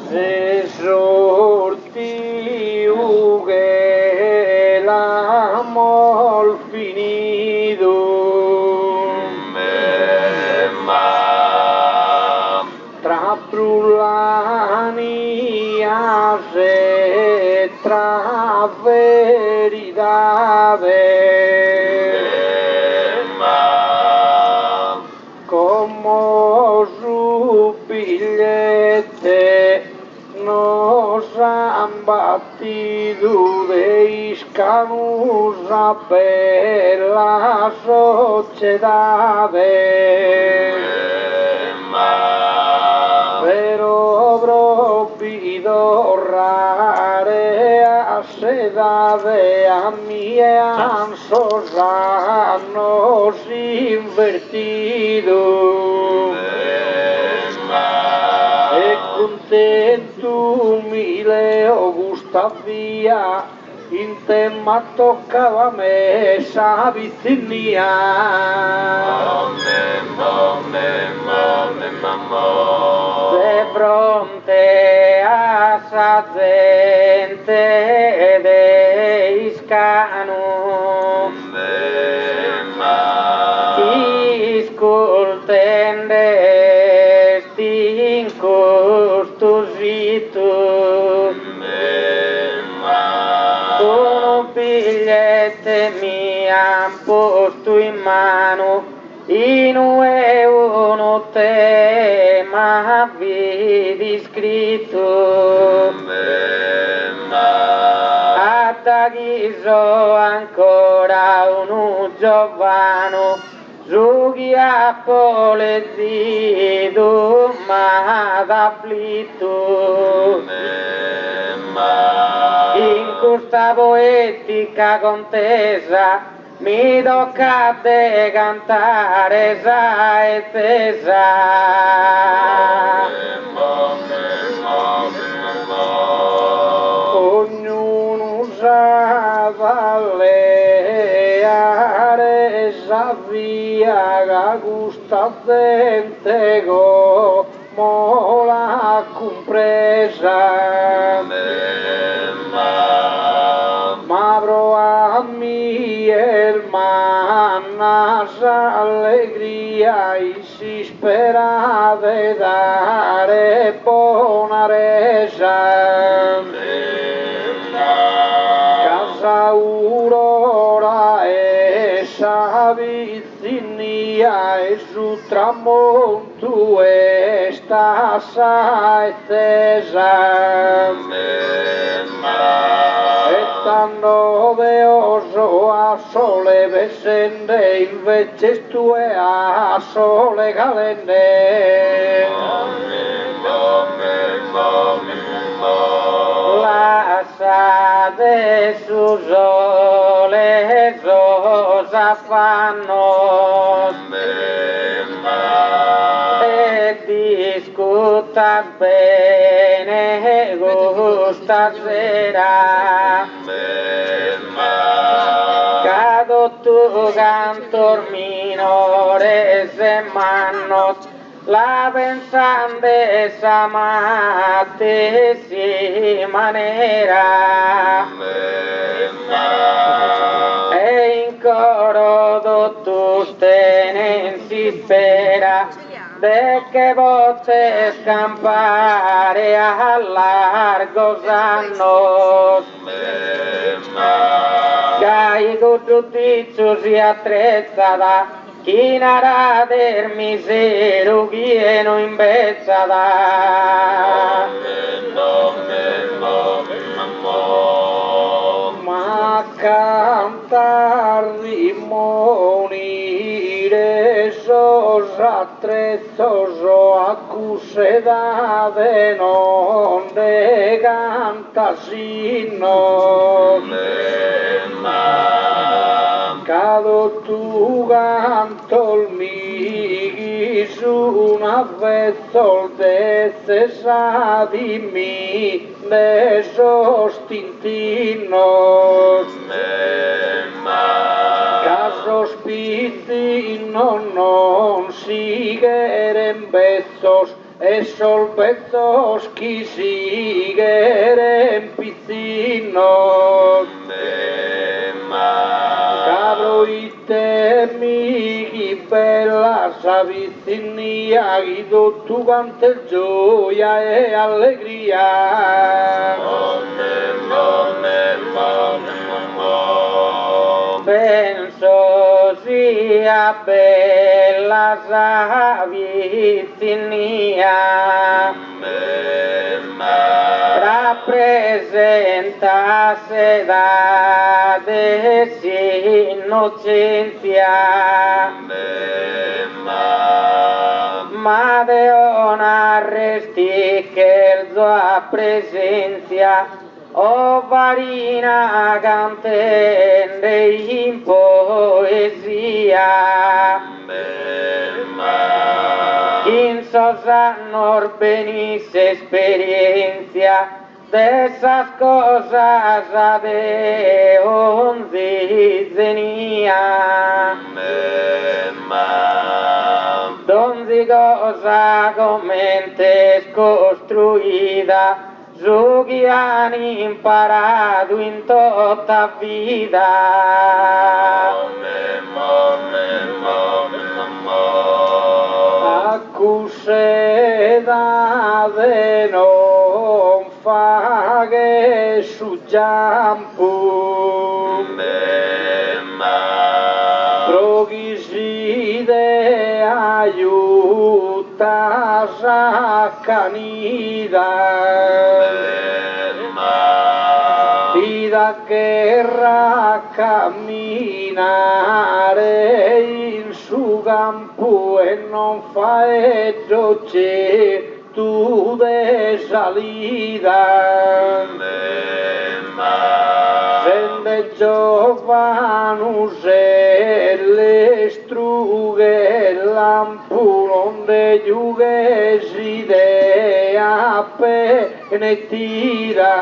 se sortiu che l'amor finito tra Brullania e tra verità como su bigliette nos han battido de iscanusa per la società pero propido rare a sedade a mie ansos annos invertido e contento mille Gustavia in tema toccava a me sa vizinia de fronte a sa gente de Iscanu iscolten desti incostositos con un bigliette mi han posto in mano in uno tema vidi scritto a Taghiso ancora un giovano Zughi a polezzido ma d'afflitto in questa poetica contesa mi tocca de cantare sa e tesa ognuno sa valleare sa via che gusta gente come la compresa ma provarmi hermanas allegria e si spera de dare buona resa casa aurora e sa vizinia e su tramonto e sta sa tesa estando deoso a sole vesende invece tu e a sole calende lasciate su sole cosa fanno e discuta bene questa sera cado tu cantor minore se mannos la pensante esa matesi manera e in coro tu tenen si spera de che pote scampare a largos annos Gai giudizio si attrezzata chi narà del misero pieno in bezzata ma cantar rimonire sos attrezzos accusedade non de cantasino cado tu cantol mi su una vezzol de cesa di mi de sostintinos casos pizzinos non sigeren bezzos e Esol pezzos kisigeren pizzinos Cabro ite migi bella savizzinia Guido tu cante gioia e allegria Penso sia bella savizzinia rappresenta sedade innocenzia ma de onarresti che sua presenza o varina cantende in poesia in sosanno benisse esperienza de esas cosas de onzi zenia donzi cosa commentes costruida su che hanno imparato in tutta vita accuseda de non fare su giampu proviside aiuta saccanida vida querrà camminare in su campo e non fa c'è tu de salida sende giovanus e le strughe lampuron de giughes idea penetira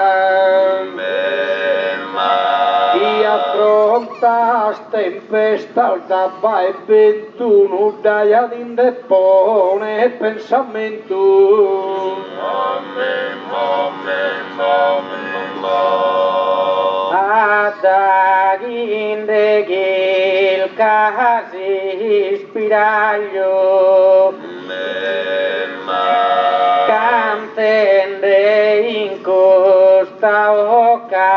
chi affronta tempesta da e 21 daia din depone pensamento adaginde che il casi spiraglio cantende in questa occasione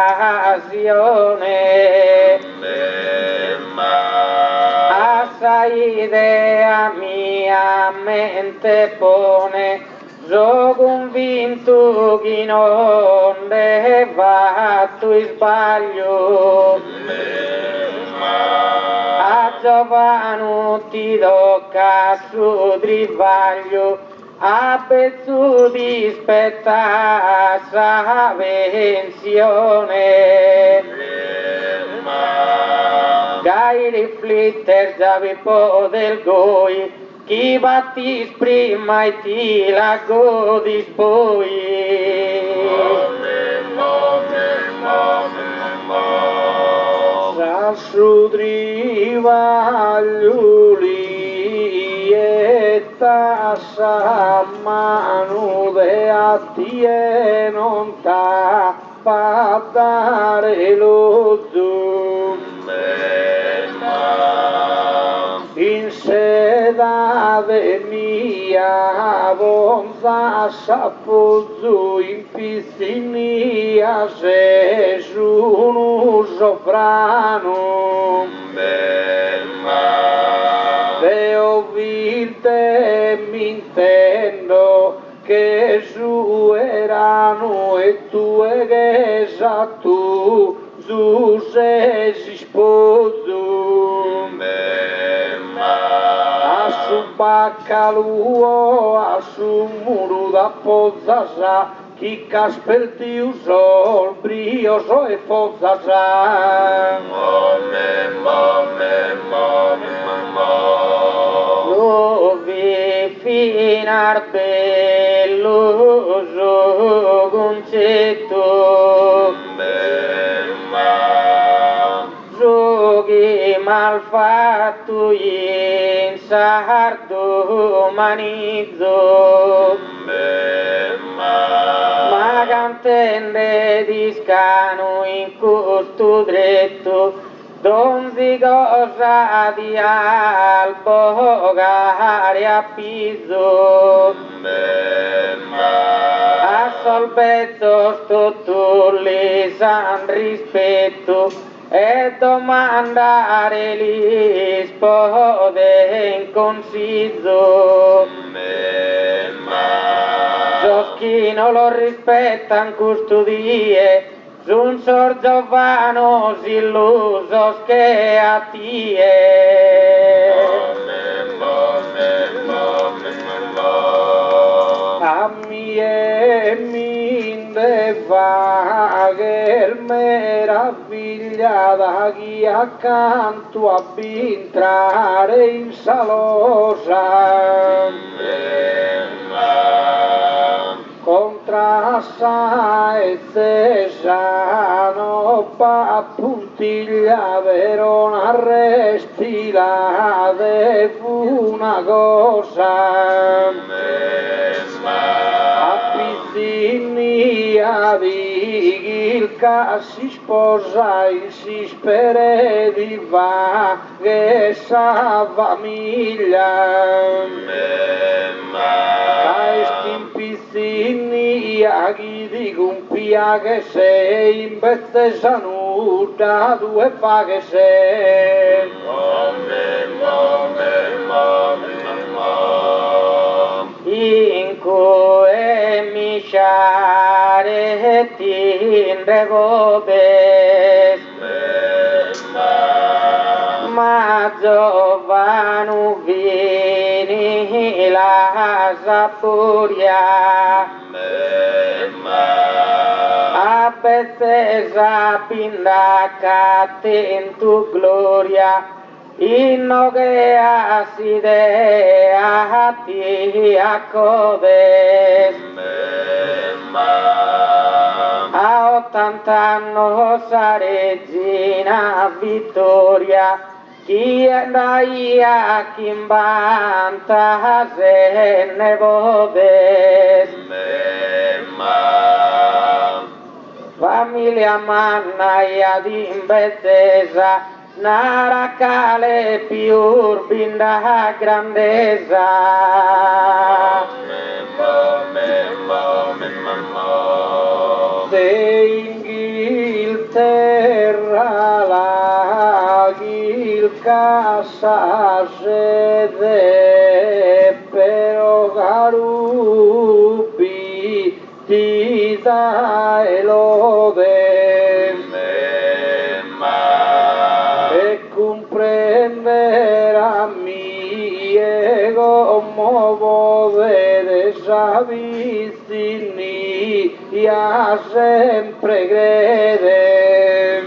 assai idea mia mente pone so convinto che non deve tu sbaglio a giovane ti tocca su trivaglio a pezzo di spettaccia pensione gai rifletter già vi po' del goi chi battis prima e ti la godis poi Sasudriva liuli e tassa manu de attie non ta fa dare lo zoom in sedade mia bonza sapuzzu in piscinia se sono soprano se ho vinte mi intendo che su erano e tu e che sa tu su se si sposo a su baccaluo a su muro da pozzasa chi casperti usò brioso e fozzasa dove finar belloso concetto giochi mal fatto in sardo manizzo, ma cantende di scano in questo dretto, donzi cosa di albo gare a piso, a solbezzo sto tu li san rispetto, e domandare li spode in consiglio. Chi non lo rispettan custodie, un sor giovano si illuso che a tie. A mie minde vagher meravigliata chi accanto a entrare in salosa. Contrassa e cesano puntiglia Verona resti la fu una cosa a Pizzinia di il si sposa in si spere di va che sa famiglia in Pizzinia chi di compia che sei in bette sanuta due fa che sei in cui mi sciare ti indevobes ma giovanu vini la sapuria a Bethesda pindacate in tu gloria inno che aside a ti accodes a 80 anni sa regina Vittoria chi andai a Chimbanta se ne vodes famiglia mannaia di Bethesda naracale più urbinda grandezza de Inghilterra la casa sede però garupi ti dai lode e comprenderà mie come vede savistini ya sempre crede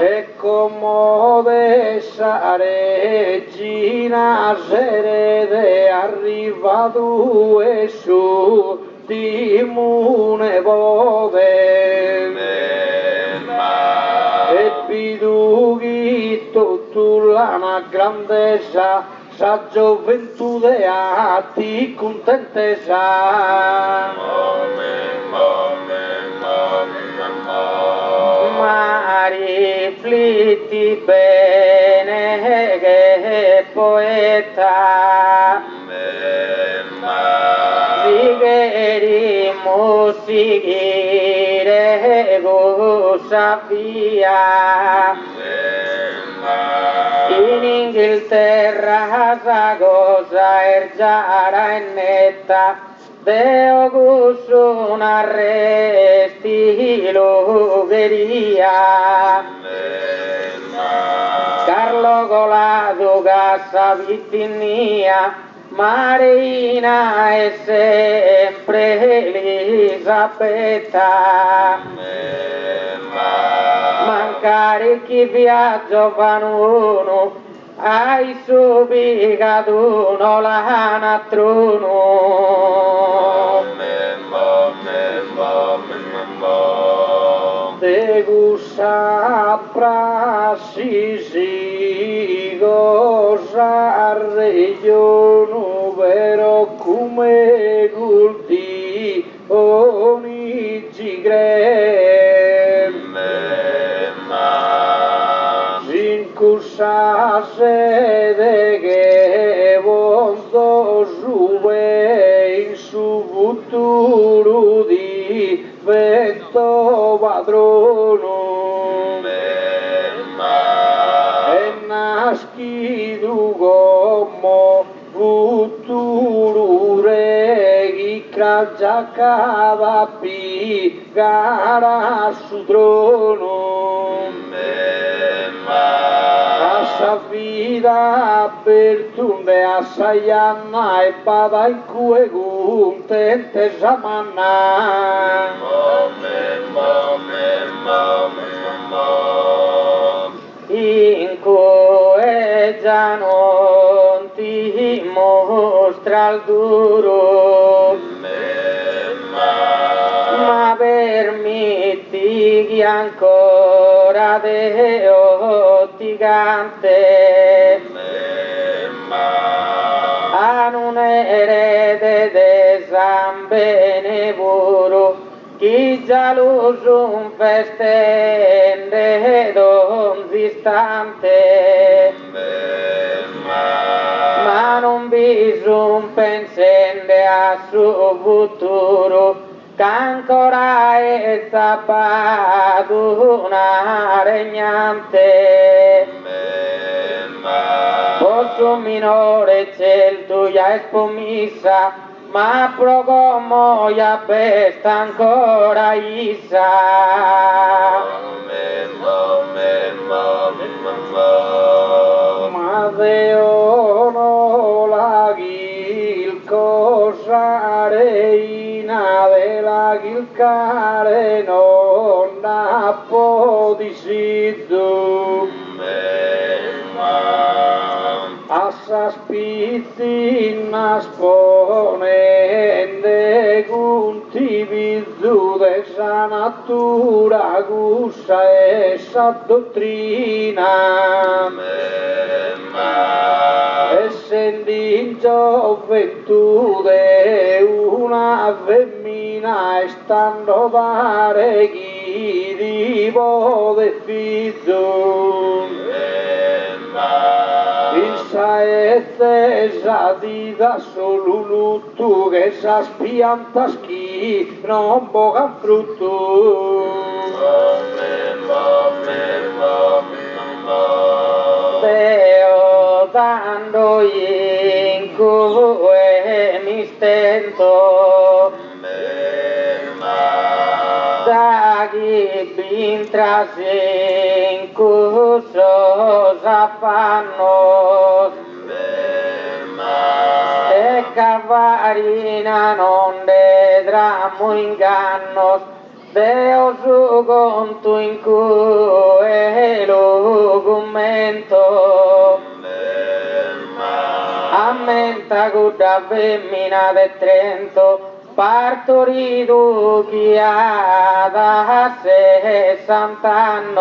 e come essa regina serede arriva due su timone vove e pidughi tu la grandezza sa gioventù de atti contentezza ma rifletti bene che poeta sigeri musichire cosa via in Inghilterra sa cosa ergiara e netta Deo gusto un arresti logheria Carlo Colado Cassa Vittinia Marina e sempre Elisabetta mancare chi viaggio vanuno ai subicaduno la natruno de gusta saprasisi gozarre jonu bero kume gulti oni jigrem Zinkusa sedege bondo zube insubuturu di vento badrono Enaski dugomo futuru regi krajakada pi gara su trono Asa vida pertunde asayana e padaiku egun tente zamana Inco e già non ti mostra il duro ma permetti che ancora Deo ti cante a un erede de San Benevolo chi già lo son festende d'un istante ma non bisogna pensare a suo futuro che ancora è zappato una regnante posso minore celto ya es pomisa ma progomo ya pesta ancora isa ma Deo no la gil cosare della gilcare non ha podisidu Assa spizzinas ponende gunti bizzu dessa natura gussa essa dottrina essendo in gioventù una femmina e stando dare chi divo de figlio Issa è tesa di da solo lutto che sa spianta schi non bogan frutto Deo dando in cui mi stento da chi bintrasi in curso s'affanno e cavarina non vedremo ingannos Deo su conto in cui lo commento ammenta gudda femmina de Trento partorido chi ha da 60 anni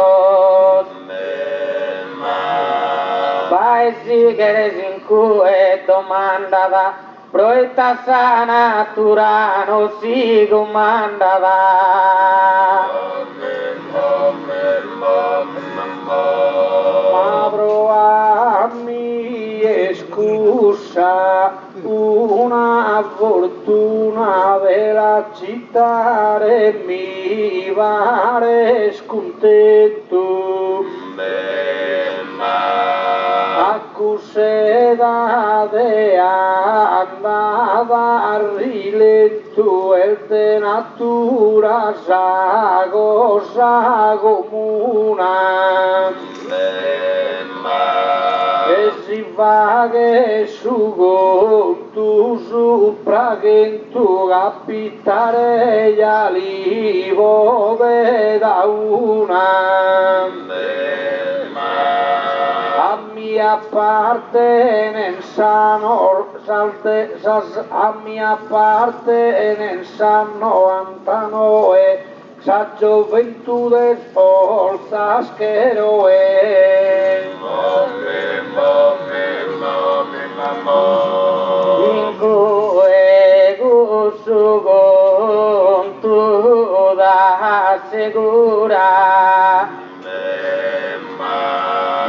paesi che in cui domandata proietta sa natura non si comandata ma provarmi e scusa una fortuna della città mi pare scontento accuseda de andava a rilento e de natura sa cosa comuna e si fa che su conto sopra che tu capitare gli alivo da una a mia appartenenza a mia appartenenza 99 sa gioventù del forza scheroe. In cui gusto con tu da assicura,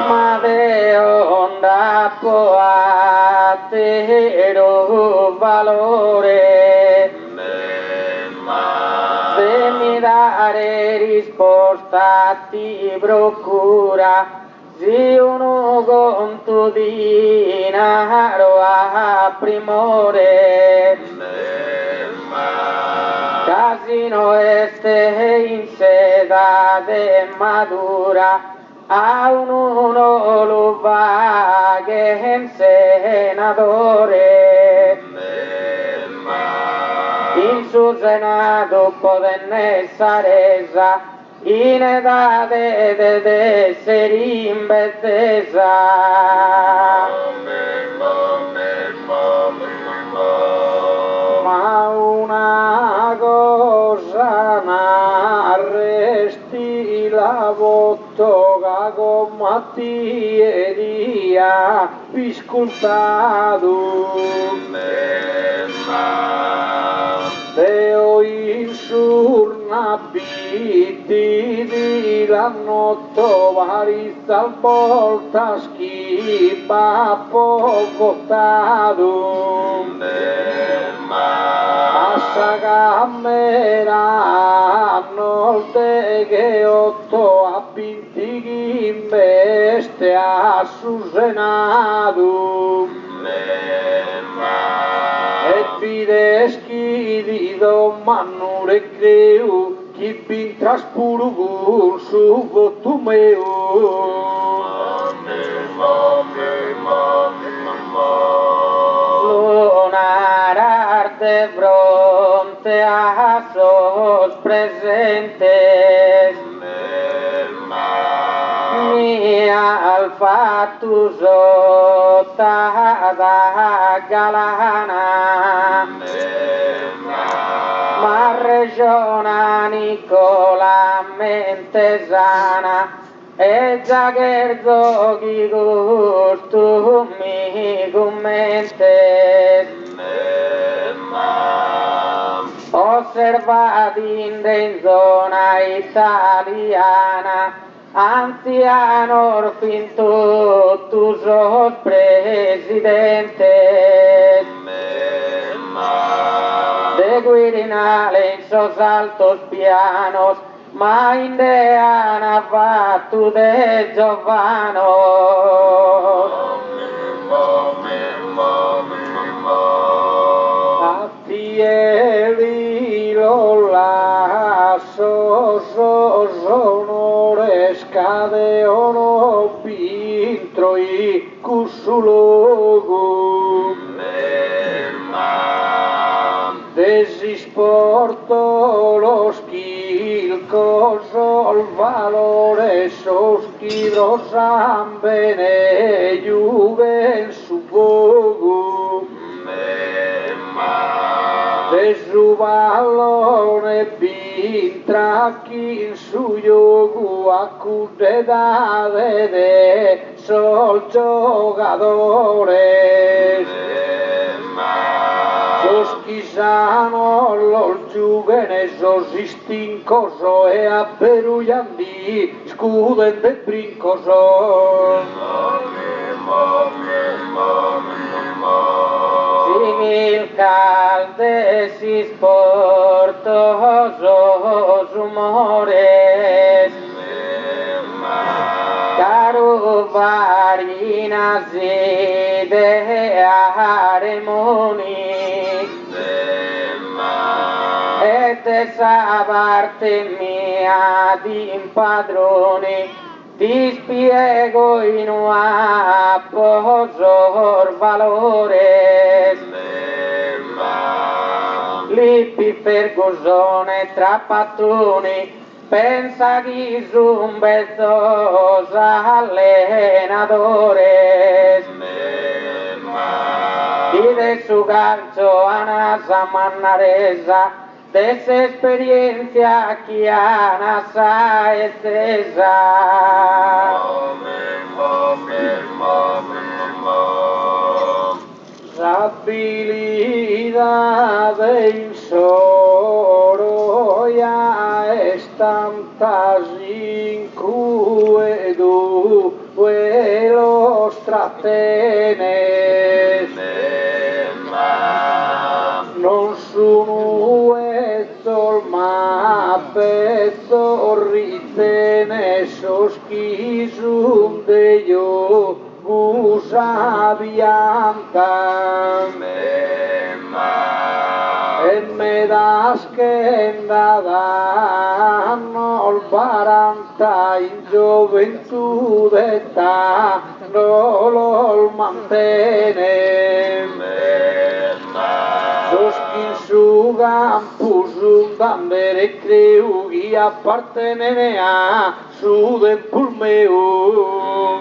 ma de onda può attero valore. Se mi dare risposta ti procura, si uno conto di denaro a primore. Casino este in seda de madura, a uno lo va che in senatore. In su senato potenne saresa, in età de essere in bettesa. Ma una cosa n'arresti la bottoga con mattieria piscoltato. Deo in surna bitti di la notte varista al volta schipa poco votato. Assa camera notte che otto a binti chi meste a su senato. E fideschi di domani le creu chi bin traspuru su voto meu. Lunar de fronte a sos presentes, mi alfa tu sota da galana, ma regiona Nicola mente sana, e già che giochi gusto mi commentes. Osservati in zona italiana, anziano fin tutto sos presidentes. De Quirinale in sos altos pianos, ma in deana fatto de Giovano. Attieri lo lasso sonore scade ono pintro i cussulogo. Desisporto lo schilcoso il valore soschidro sambene juve su vogo. Desuballone bintracchi in su yogu acude de sol giocadores. Sos chisano los giuvenes sos istincoso e a peruyandi scuden de brincoso. Simil calde si sportosos rumores, caro varina si de aremoni, et essa parte mia di impadroni, ti spiego in una posor valores. Lippi Fergusone tra pattoni, pensa chi un bezos allenadores. Y de su gancho a Nasa Manaresa, de esa experiencia que Ana sabe cesar. Habilidad in soroia estantas incuedu velos tratenes non sono ezzol ma pezzo ritene soschisum de io gusabiantam e me das che danno il 40 in gioventù d'età non lo mantene soskin su campus un dandere creu chi appartenene a su del pulmeu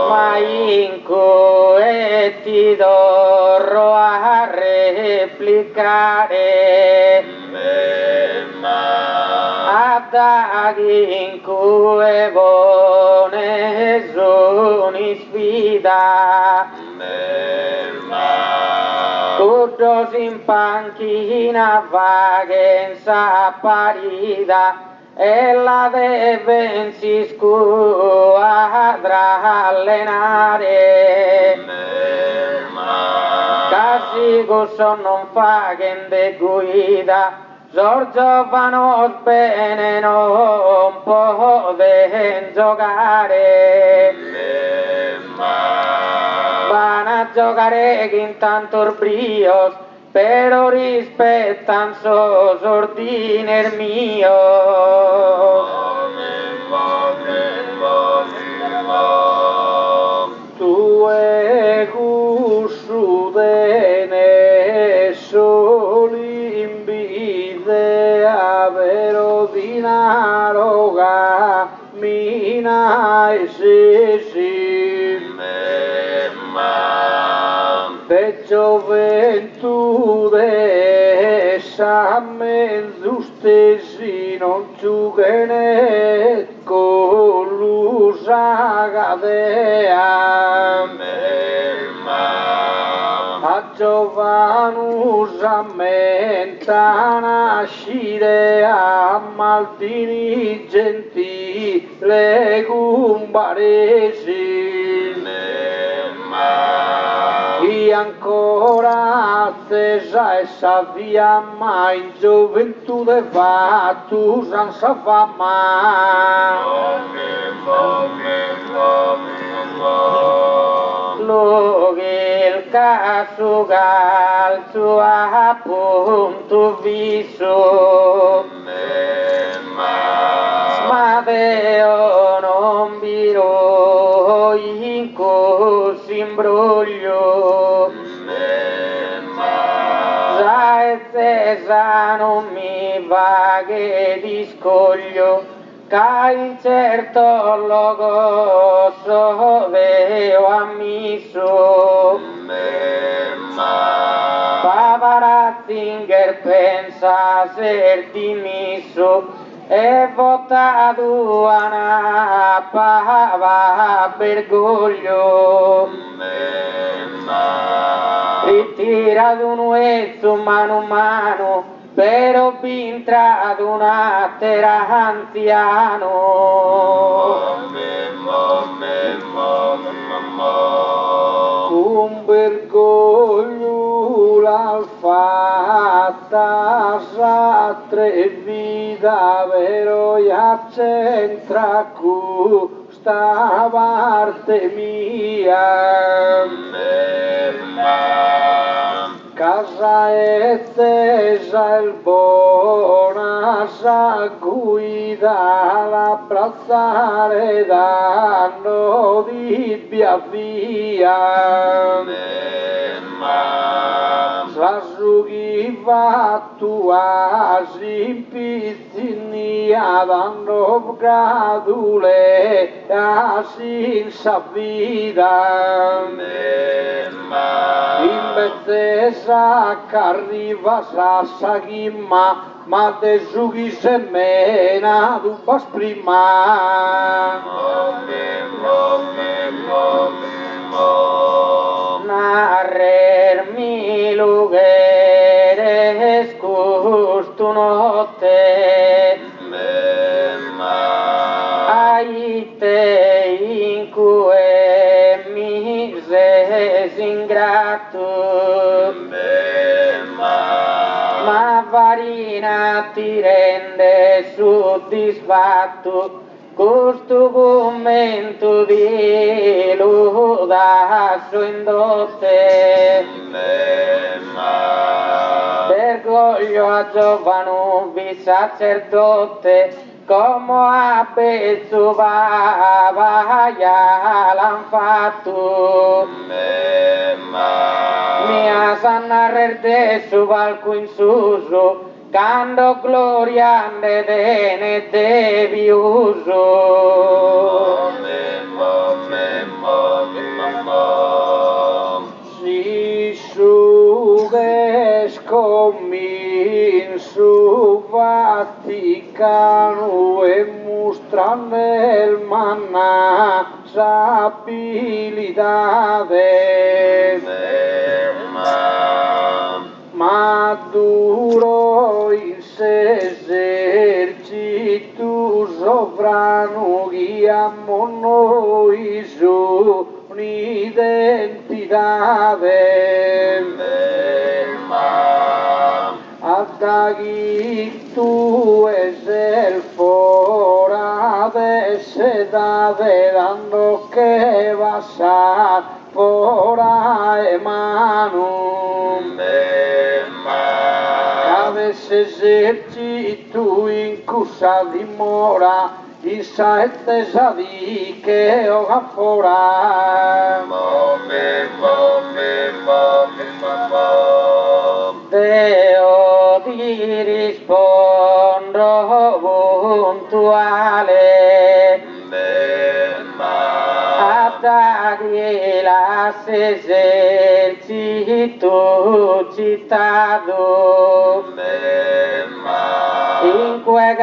ma inco e ti dorro a replicare in cui buone sono sfida tutto in panchina vagenza parida e la deve si squadra allenare casi questo non fa che de guida giovano bene non può giocare vanno a giocare che intanto il brios però rispettan sos ordiner mio tu e gussu dene soli in vide avero dinaro mina e si de gioventù d'esame giustesi non giugene con l'usagadea a giovanus ammenta nascire a maltini gentile gumbaresi chi ancora attesa essa via ma in gioventù de fatto senza fama lo che il caso calcio appunto viso Smadeo non viro in così imbroglio già e cesa non mi va che discoglio che incerto logo so veo ammisso Papa Ratzinger pensa ser dimisso e votato a pava vergoglio ritirato un uezzo mano a mano però vintrato una terra anziano un vergoglio l'ha fatta s'attrevida vero ya c'entra questa parte mia casa è tesa il buona sa guida l'abbracciare danno di via via Sasugi vatua simpizini adando gradule asin sabida invece s'arriva s'assagimma ma te sugi semena dubas prima narrer mi lugares custu notte aite incue mises ingrato ma varina ti rende soddisfatto questo commento di lodasso indotte vergoglio a giovanubi sacerdote come a pezzo l'han fatto mia sanna de su valco in suso quando gloriande dene devi uso si suges comin su Vaticano e mostran el manna sapilidade maduro in se esercito sovrano guiamo noi su un'identidade Adaghi tu es el fora de sedade dando que vas a fora emanum Cades esercito in cusa dimora in saetes adi che oga fora Deo ti rispondo puntuale Adaghi las esercito citato in cui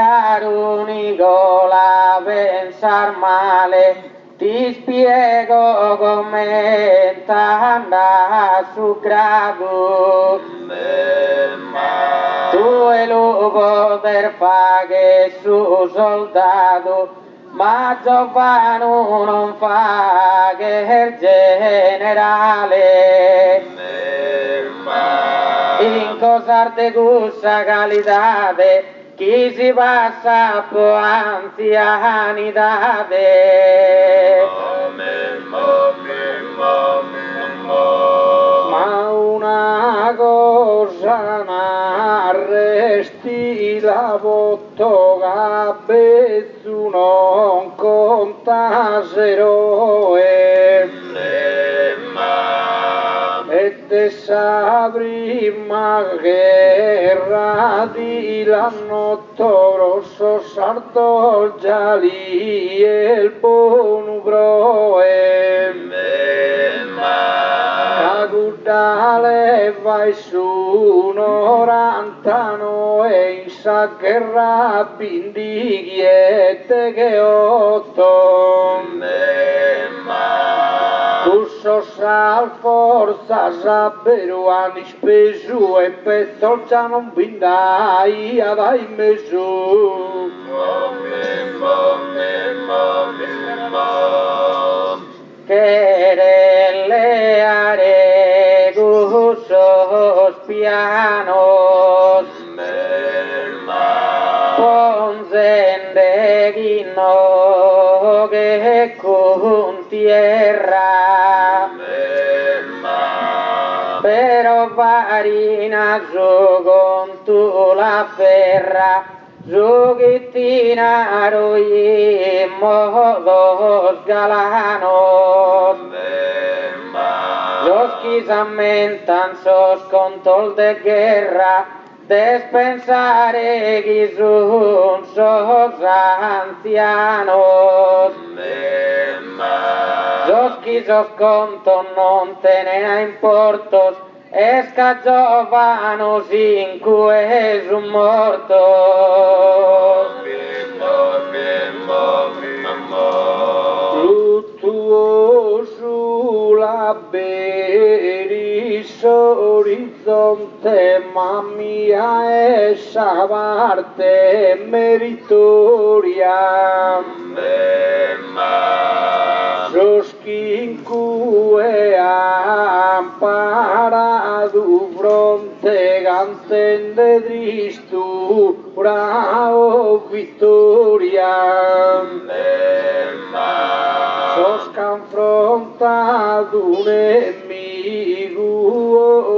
unico la pensar male ti spiego come anda su grado tu e lo poter fare su soldato ma Giovanni non fa che il generale in cosa de gusta calidade chi si passa po' anzianitade ma una cosa narresti la bottoga bezzu non contasero e te sa prima guerra di l'anno rosso sardo già lì il buon broe Cagudale vai su 90 e in sa guerra pindighiette che 8 Cusso sal forza sabbero anni spesu e pezzo già non bindai dai mesu quererle haré gustos pianos ponzendeguino que con tierra pero varina yo con tu la ferra Yogitinaru y modos galanos los qui s'ammentan sos contol de guerra, despensare qui son sos ancianos. Sos qui sos conton non tenen a importos, esca giovanos inque sun mortos. Luttuoso l'aberis orizzonte, ma mia essa parte meritoria. Sosquinque amparado fronte gantende dristu bravo vittoria. Soscanfrontado un nemigo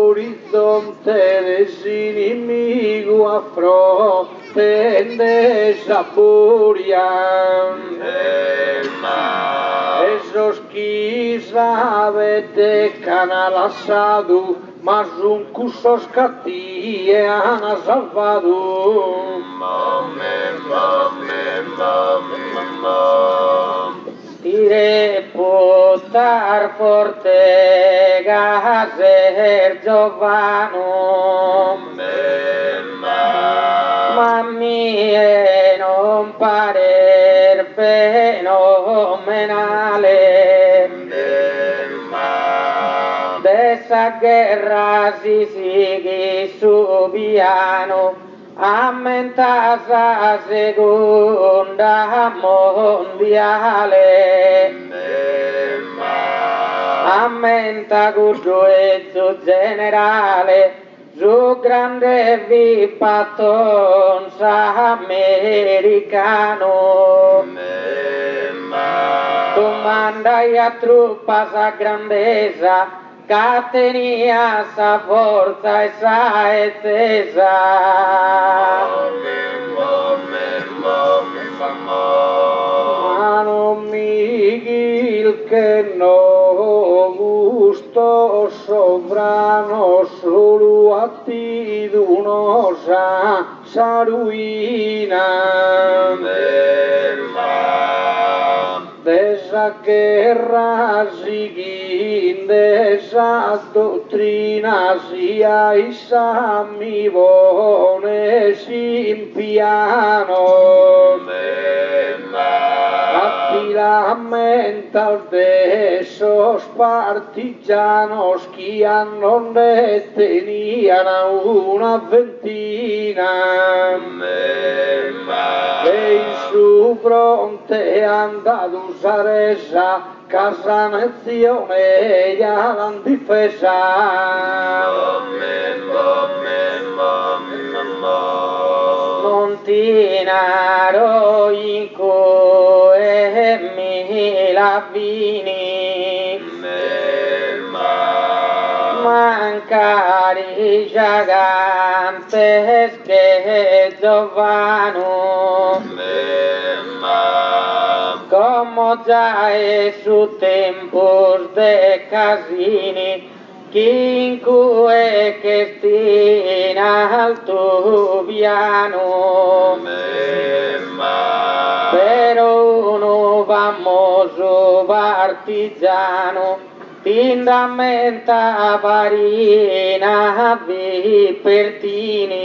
orizzonte desinimigo affrontende saporia. Esos qui sabete canal assado, mas un cusos cattie han salvado. Tire putar forte gaser giovano, ma mie non parer fenomenale. Dessa guerra si sighi subiano, ammenta la seconda mondiale. Ammenta cudduezzo generale, su grande vipatonza americano. Comanda a truppas a grandeza, che tenia sa forza e sa eccesa. Ma non Miguel che no gusto sovrano solo a ti d'unosa saruina. Desa guerra siguin, desa dottrina sia isa mi bones impianos. Lamenta de esos partigianos que no tenían a una ventina. Que en su fronte han dado saresa, casa nazione ella l'han difesa. Montinaro in cui mi lavini, mancari gigantes che giovano, como già è su tempos de casini, Quinque che stina alto piano, però uno famoso partigiano tindamenta farina Vipertini,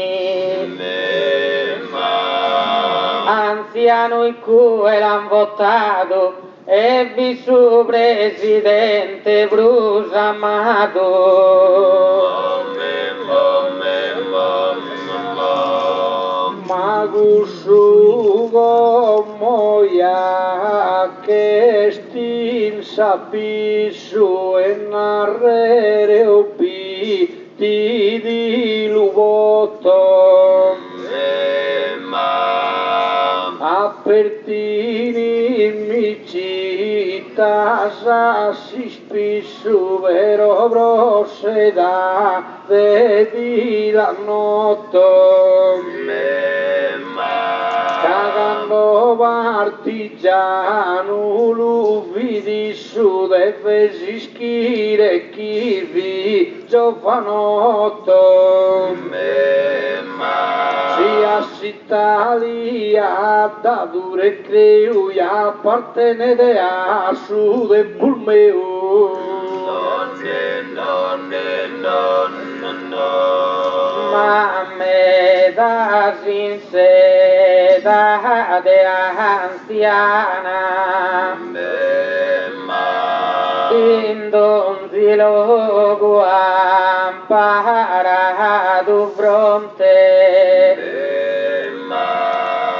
anziano in cui l'han votato e vi su presidente Bruce Amato. Magusugo moia che stin sapisu e narrere opi di luvoto. Apertini mi città si spissu vero brosse da vedi la notte. Cagando va artigiano lo vidi su deve schire chi vi giovanotto sia s'Italia da dure creu e appartenere a su de bulmeu ma me da sincera de anziana in donzi lo guampara du fronte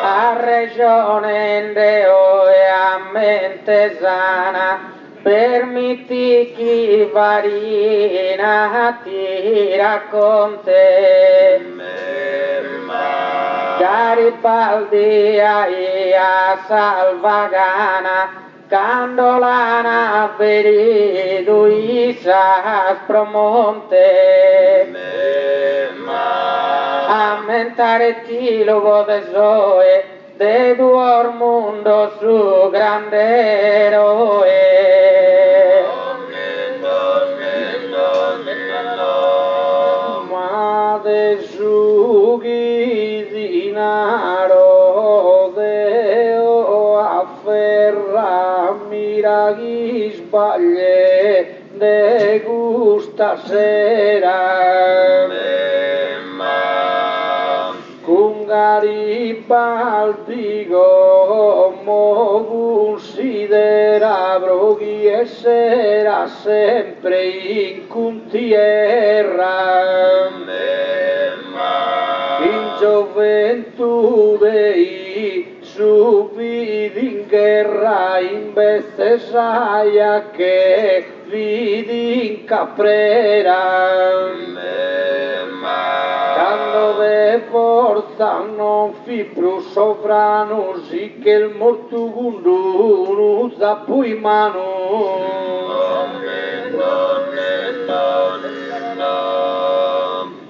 a regione deo e a mente sana permetti chi varina ti racconte Garibaldi a Salvagana Candolana verido Isas Promonte Aumentare tilo de Zoe de duor mundo su grande eroe ma de su dinaro deo afferra miraghi sbaglie de gusta sera con Garibaldi come considera chi essere sempre in tierra in gioventù dei subiti in guerra in bestia saia che vidi in caprera quando de forza non fi più sovrano sì che il morto gundu da pui mano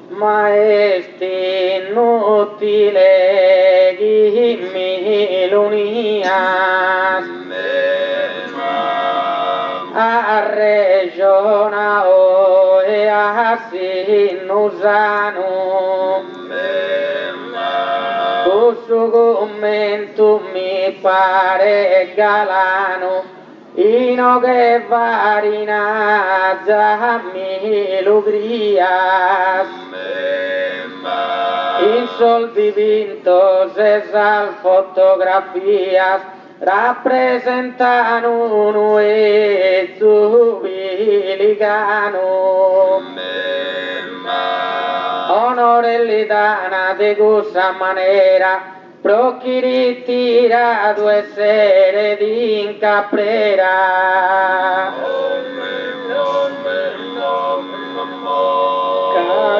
maestri inutile gimmi l'unias a regiona o e a sinusano tu su commento mi pare galano ino che varina mi lugrias in soldi vintos esas fotografías rappresentano un zubiligano onorellitana de gusta manera pro chi ritira due sere di caprera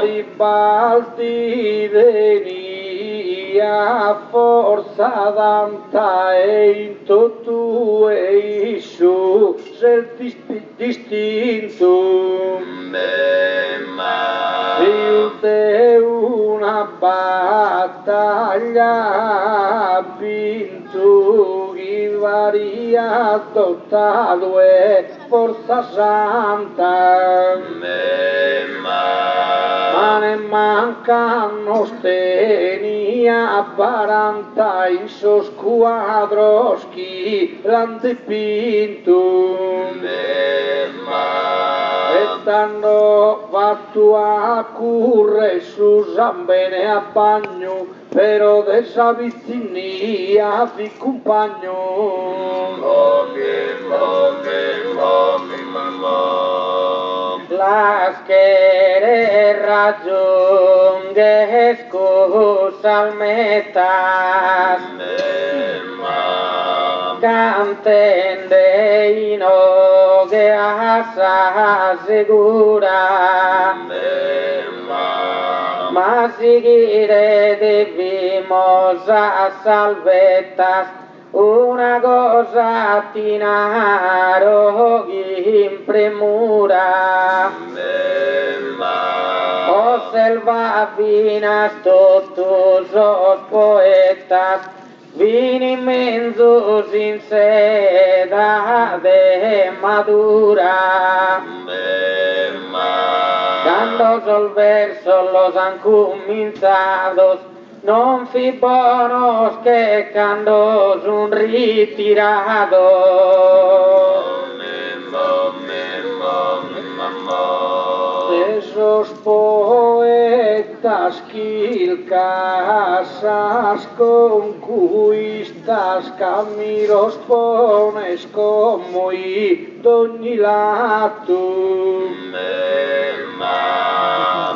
Garibaldi venia forza d'anta e in tutto e su ser distinto io te una battaglia vinto chi varia tutta due forza santa ma ne mancano stenia 40 in so squadros chi l'han dipinto e t'hanno fatto a curre su Zambene a bagno però de sa vizinia fi compagno las che raggiunge scusalmetas cantende ino che asa segura ma seguire debimos a salvetas una cosa tinaro in premura o selvavinas todos los poetas vini mezzo sin seda de madura. Cando sol verso los han cominciados, non fi bonos que cando son ritirados. Esos poetas quilcasas conquistas camiros pones como y doñilato.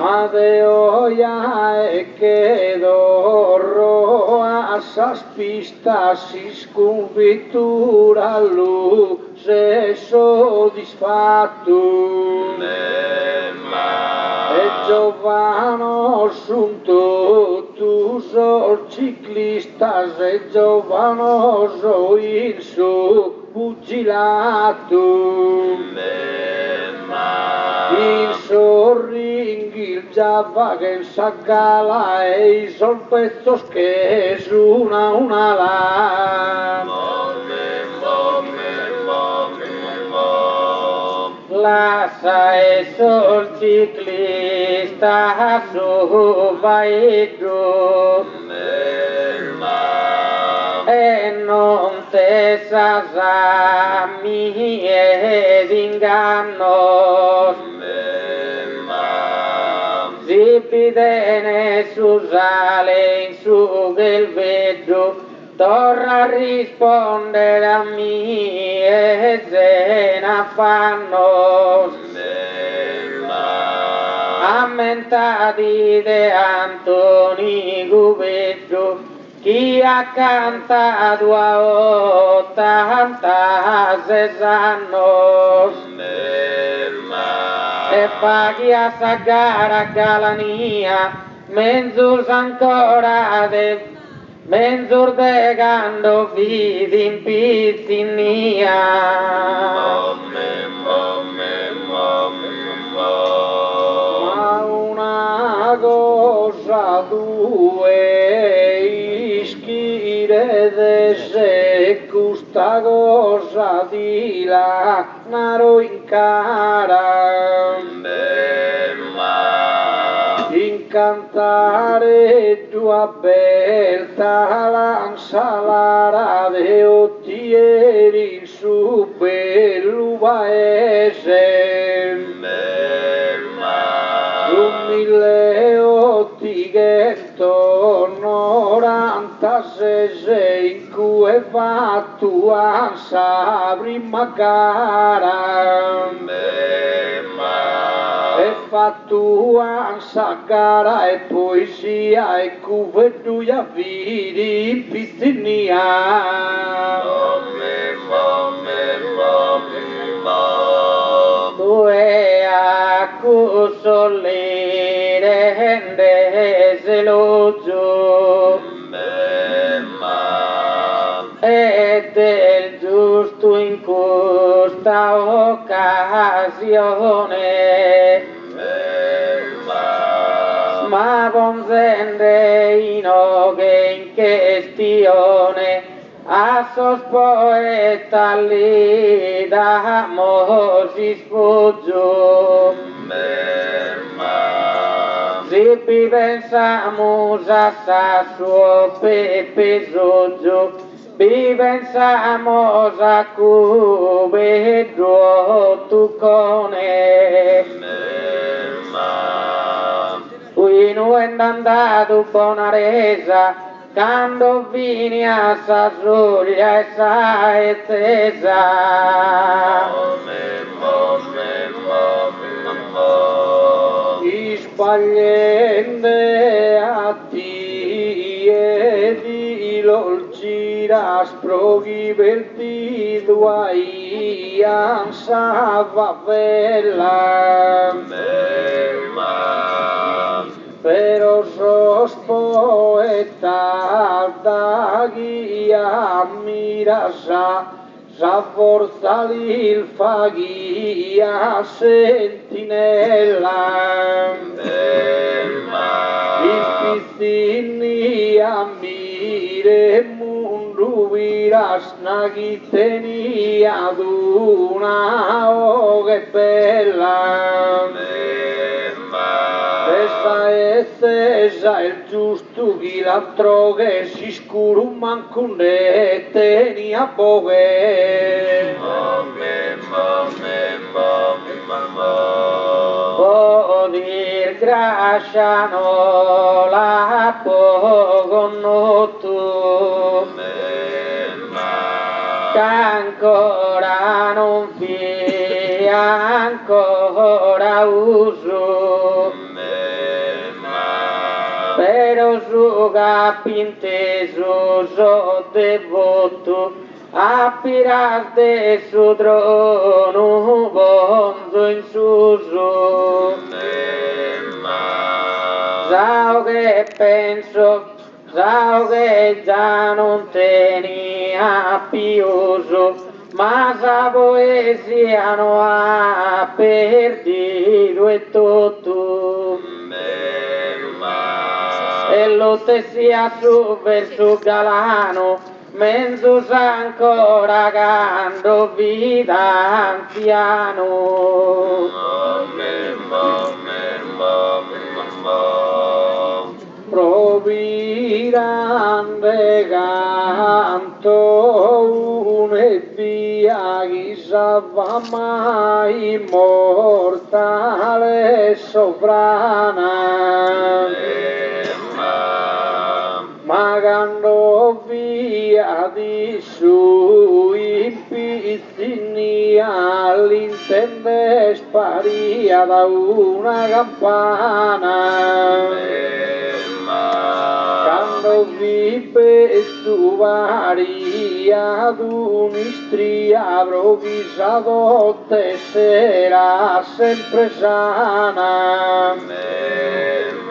Ma de olla che dorro a esas pistas isconvitura luce soddisfatto. E giovano son totus os ciclistas e giovano so il suo pugilato. Il sorringhi già vaga in sagala e i solpezzos che suona una Lasa e sol ciclista su vai giù e non te sasami ed ingannos si pidene su sale in su del veggio torna a rispondere a me e se ne fanno ammentati de Antoni Gubeggio chi ha cantato a 86 anni e paghi a sagara galania menzus ancora de menzur de gando vidi in pizzinia ma una cosa due ischire de se questa cosa di là naro in cara incantare tua belta lanzalara de ottieri in su bello paese su 1896 in cui è fatto ansa prima gara e fatto ansa gara e poesia e cuveduia vidi in pizzinia tu e a cusolire rende zelogio e del giusto in questa occasione ma consente che in questione a sos poeta lì da mo si sfuggiò si pensamos a sa suo pepesoggio pensamos a cube tu cone qui non è andato buona resa quando vini a sa soglia e sa ettesa isbagliende a ti e di lol giras proghi vertido ai ansa favela pero sos poeta da guia mirasa sa forza il faghia sentinella il pizzini a mire mundu viras nagiteni aduna, oh che bella. Essa essa il giusto chi l'altro che si scuro mancunde tenia boghe. Podir grasciano la pogonnotu che ancora non vi ancora uso però su capinteso so devoto aspiras de su trono bonzo in suso sao che penso sao che già non tenia più uso ma sa poesia no ha perdido e tutto e lo sia su verso galano menzus ancora cando vita anziano provirande canto un e via chissà va mai immortale sovrana ma quando via di su in pizzini all'intende sparia da una campana quando vi su varia d'un'istria provvisato te sarà sempre sana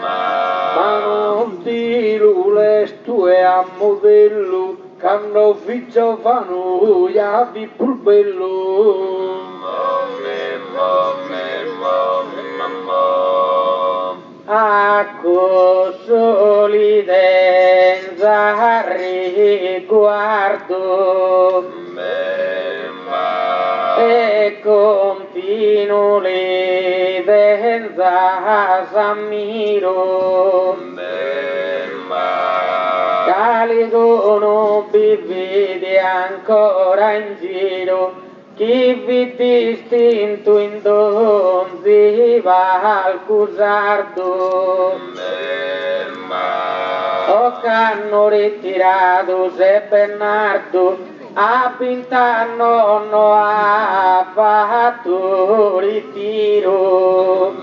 ma non ti lules tu e a modello quando figlio fanno gli avi pur bello Acco solidenza riguardo e continuo l'edenza s'ammiro calico non vi vede ancora in giro chi vi distinto in donzi va al cusardo o c'hanno ritirato se Bernardo a Pintano no ha fatto ritiro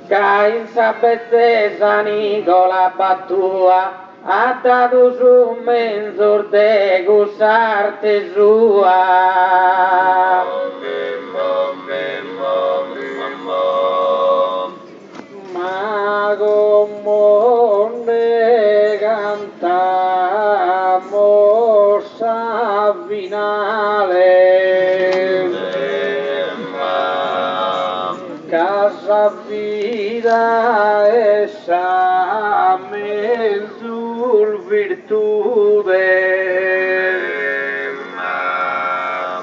che in sapettesa Nicola Battua ha dato su menzor de gusarte sua ma come cantamo sa finale casa vida essa menzul virtude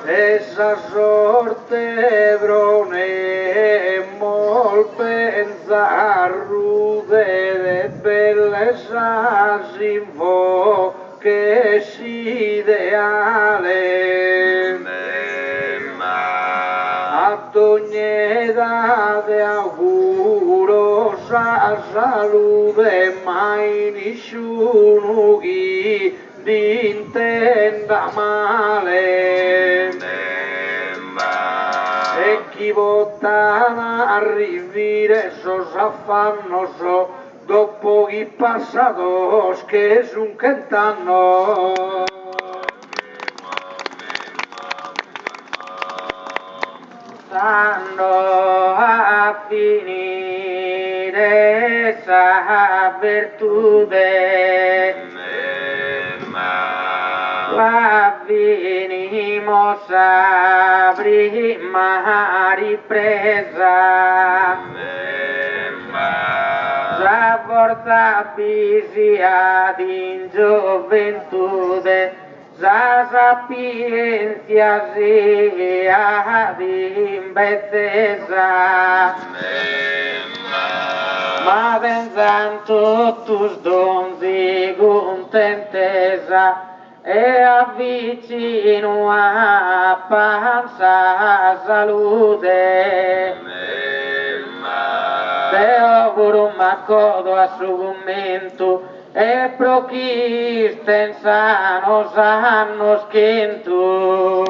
essa sorte brone mol pensar rude de bellezza sinfo che si ideale ad ogni età de augurosa salute mai nessuno chi ti intenda male e chi votano a rivire sos affannoso dopo chi passados che son cantano stanno a finire sa virtude la finimos a prima ripresa sa forza visia in gioventù, sa sapienza sia di bezzesa. Ma pensando totus donzi contentesa e avvicino a panza salute. Te auguro un accodo a suo commento e prochisten sano sanno schento.